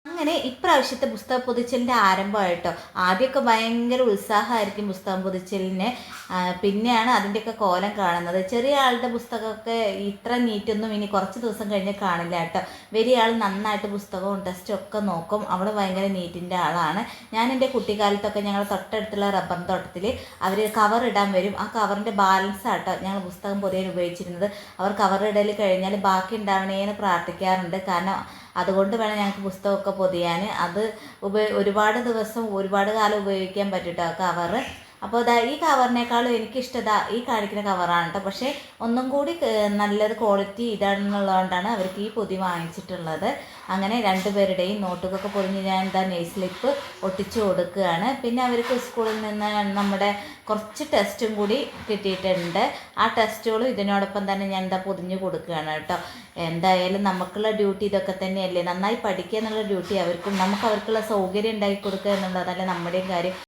അങ്ങനെ ഇപ്രാവശ്യത്തെ പുസ്തക പൊതിച്ചലിൻ്റെ ആരംഭമായിട്ടോ. ആദ്യമൊക്കെ ഭയങ്കര ഉത്സാഹമായിരിക്കും പുസ്തകം പൊതിച്ചലിന്. പിന്നെയാണ് അതിൻ്റെയൊക്കെ കോലം കാണുന്നത്. ചെറിയ ആളുടെ പുസ്തകമൊക്കെ ഇത്ര നീറ്റൊന്നും ഇനി കുറച്ച് ദിവസം കഴിഞ്ഞ് കാണില്ല കേട്ടോ. വലിയ ആൾ നന്നായിട്ട് പുസ്തകവും ടെസ്റ്റും ഒക്കെ നോക്കും. അവൾ ഭയങ്കര നീറ്റിൻ്റെ ആളാണ്. ഞാൻ എൻ്റെ കുട്ടിക്കാലത്തൊക്കെ ഞങ്ങൾ തൊട്ടടുത്തുള്ള റബ്ബർ തോട്ടത്തിൽ അവർ കവർ ഇടാൻ വരും. ആ കവറിൻ്റെ ബാലൻസ് ആട്ടോ ഞങ്ങൾ പുസ്തകം പൊതിയാൻ ഉപയോഗിച്ചിരുന്നത്. അവർ കവർ ഇടൽ കഴിഞ്ഞാൽ ബാക്കി ഉണ്ടാവണേന്ന് പ്രാർത്ഥിക്കാറുണ്ട്. കാരണം അതുകൊണ്ട് വേണം ഞങ്ങൾക്ക് പുസ്തകമൊക്കെ പൊതിയാൻ. അത് ഒരുപാട് ദിവസം ഒരുപാട് കാലം ഉപയോഗിക്കാൻ പറ്റും കേട്ടോ കവറ്. അപ്പോൾ ഈ കവറിനേക്കാളും എനിക്കിഷ്ടം ഈ കാണിക്കുന്ന കവറാണ് കേട്ടോ. പക്ഷേ ഒന്നും കൂടി നല്ലത് ക്വാളിറ്റി ഇതാണെന്നുള്ളതുകൊണ്ടാണ് അവർക്ക് ഈ പൊതി വാങ്ങിച്ചിട്ടുള്ളത്. അങ്ങനെ രണ്ടുപേരുടെയും നോട്ടുകൊക്കെ പൊതിഞ്ഞ് ഞാൻ നെയ് സ്ലിപ്പ് ഒട്ടിച്ചു കൊടുക്കുകയാണ്. പിന്നെ അവർക്ക് സ്കൂളിൽ നിന്ന് നമ്മുടെ കുറച്ച് ടെസ്റ്റും കൂടി കിട്ടിയിട്ടുണ്ട്. ആ ടെസ്റ്റുകളും ഇതിനോടൊപ്പം തന്നെ ഞാൻ പൊതിഞ്ഞ് കൊടുക്കുകയാണ് കേട്ടോ. എന്തായാലും നമുക്കുള്ള ഡ്യൂട്ടി ഇതൊക്കെ തന്നെയല്ലേ. നന്നായി പഠിക്കുക എന്നുള്ള ഡ്യൂട്ടി അവർക്കും, നമുക്ക് അവർക്കുള്ള സൗകര്യം ഉണ്ടാക്കി കൊടുക്കുക എന്നുള്ളതല്ലേ നമ്മുടെയും കാര്യം.